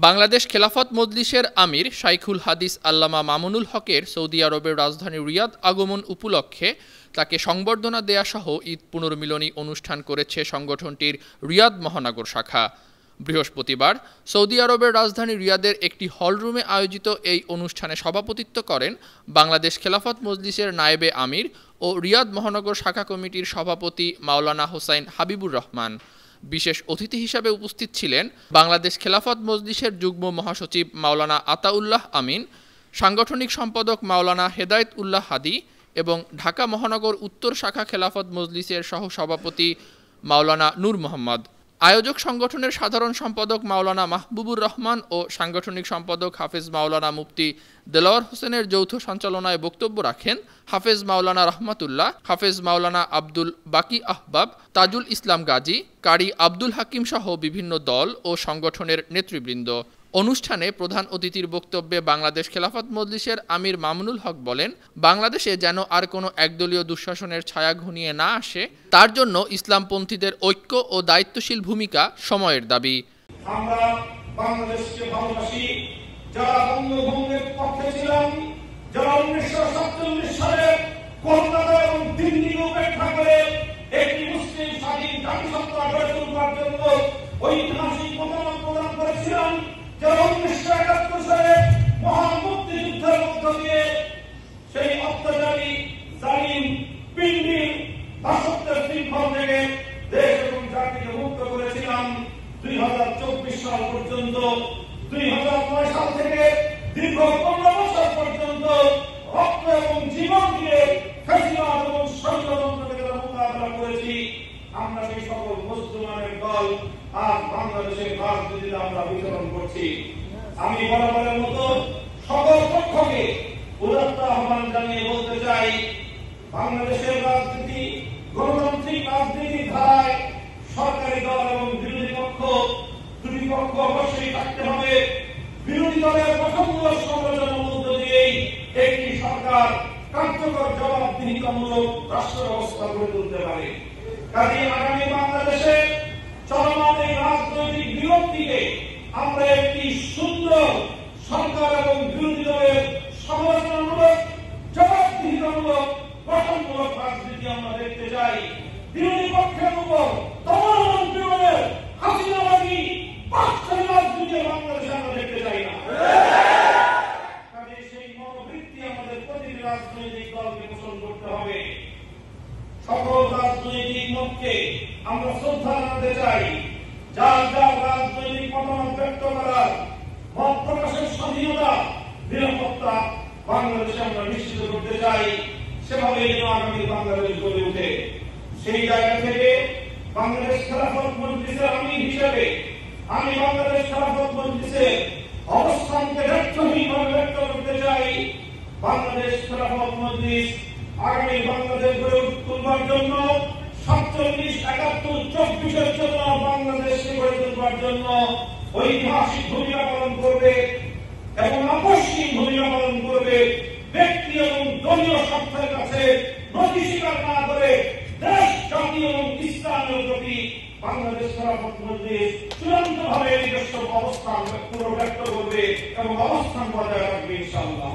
বাংলাদেশ খেলাফত মজলিসের আমির শাইখুল হাদিস আল্লামা মামুনুল হকের সৌদি আরবের রাজধানী রিয়াদ আগমন উপলক্ষে তাকে সংবর্ধনা দেয়া সহ ঈদ পুনর্মিলনী অনুষ্ঠান করেছে সংগঠনটির রিয়াদ মহানগর শাখা। বৃহস্পতিবার সৌদি আরবের রাজধানী রিয়াদের একটি হলরুমে আয়োজিত এই অনুষ্ঠানে সভাপতিত্ব করেন বাংলাদেশ খেলাফত মজলিসের নায়েবে আমির ও রিয়াদ মহানগর শাখা কমিটির সভাপতি মাওলানা হোসাইন হাবিবুর রহমান। বিশেষ অতিথি হিসাবে উপস্থিত ছিলেন বাংলাদেশ খেলাফত মজলিসের যুগ্ম মহাসচিব মাওলানা আতাউল্লাহ আমিন, সাংগঠনিক সম্পাদক মাওলানা হেদায়েত উল্লাহ হাদি এবং ঢাকা মহানগর উত্তর শাখা খেলাফত মজলিসের সহ সভাপতি মাওলানা নূর মোহাম্মদ। আয়োজক সংগঠনের সাধারণ সম্পাদক মাওলানা মাহবুবুর রহমান ও সাংগঠনিক সম্পাদক হাফেজ মাওলানা মুফতি দেলোয়ার হোসেনের যৌথ সঞ্চালনায় বক্তব্য রাখেন হাফেজ মাওলানা রহমাতুল্লাহ, হাফেজ মাওলানা আব্দুল বাকি আহবাব, তাজুল ইসলাম গাজী, কারি আব্দুল হাকিম সহ বিভিন্ন দল ও সংগঠনের নেতৃবৃন্দ। অনুষ্ঠানে প্রধান অতিথির বক্তব্যে বাংলাদেশ খেলাফত মজলিসের আমির মামুনুল হক বলেন, বাংলাদেশে যেন আর কোনো একদলীয় দুঃশাসনের ছায়া ঘনিয়ে না আসে, তার জন্য ইসলামপন্থীদের ঐক্য ও দায়িত্বশীল ভূমিকা সময়ের দাবি। আমরা বাংলাদেশকে ভালোবাসি, যারা বঙ্গভঙ্গের পক্ষে ছিলাম, যারা 1947 সালে কলকাতা এবং দিল্লিকে উপেক্ষা করে একটি মুসলিম স্বাধীন জাতিসত্তা গড়ে তোলার জন্য ঐতিহাসিক মতামত প্রদান করেছিলাম, যারা 1971 সালে মহান মুক্তিযুদ্ধের মধ্য দিয়ে সেই অত্যাচারী জালিম পিন্ডির দাসত্বের শৃঙ্খল থেকে দেশ এবং জাতিকে মুক্ত করেছিলাম। 2024 সাল পর্যন্ত, 2009 সাল থেকে দীর্ঘ 15 বছর পর্যন্ত রক্ত এবং জীবন দিয়ে ফ্যাসিবাদ এবং ষড়যন্ত্রকে মোকাবিলা করেছি। আমরা সেই সকল মুসলমানের দল আজ বাংলাদেশের রাজনীতিতে আমরা বিচরণ করছি। আমি বরাবরের মতো সকল পক্ষকে উদাত্ত আহ্বান জানিয়ে বলতে চাই, বাংলাদেশের রাজনীতি গণতান্ত্রিক রাজনীতির ধারায় সরকারি দল এবং বিরোধী পক্ষ দুই পক্ষ অবশ্যই থাকতে হবে। বিরোধী দলের গঠনমূলক সমালোচনার মধ্য দিয়েই একটি সরকার কার্যকর জবাবদিহিতামূলক রাষ্ট্র ব্যবস্থা গড়ে তুলতে পারে। কাজে আগামী বাংলাদেশে চলমান এই রাজনৈতিক বিরোধটিকে আমরা একটি সুন্দর সরকার এবং বিরোধী দলের সমালোচনামূলক জবাবদিহিতামূলক গঠনমূলক রাজনীতি আমরা দেখতে চাই। বিরোধী পক্ষের উপর দমন এবং পীড়নের হাসিনাবাদী বাকশালী রাজনীতি বাংলাদেশে আমরা দেখতে চাই না। কাজে সেই মনোবৃত্তি আমাদের প্রতিটি রাজনৈতিক দলকে পোষণ করতে হবে। সকল রাজনৈতিক মতকে আমরা শ্রদ্ধা জানাতে চাই। যার যার রাজনৈতিক মতামত ব্যক্ত করার, মত প্রকাশের স্বাধীনতা, নিরাপত্তা বাংলাদেশে আমরা নিশ্চিত করতে চাই। সেভাবে যেন আগামী বাংলাদেশ গড়ে ওঠে। সেই জায়গা থেকে বাংলাদেশ খেলাফত মজলিসের আমির হিসেবে আমি বাংলাদেশ খেলাফত মজলিসের অবস্থানকে দায়িত্বহীনভাবে ব্যক্ত করতে চাই। বাংলাদেশ খেলাফত মজলিস আগামী বাংলাদেশ গড়ে তুলবার জন্য 47, 71, 24 জন্য বাংলাদেশকে গড়ে তুলবার জন্য ঐতিহাসিক ভূমিকা পালন করবে এবং আপসহীন ভূমিকা পালন করবে। ব্যক্তি এবং দলীয় স্বার্থের কাছে নতি স্বীকার না করে দেশ, জাতি এবং ইসলামের প্রতি বাংলাদেশ খেলাফত মজলিস চূড়ান্তভাবে নিজস্ব অবস্থান ব্যক্ত করবে এবং অবস্থান বজায় রাখবে ইনশাআল্লাহ।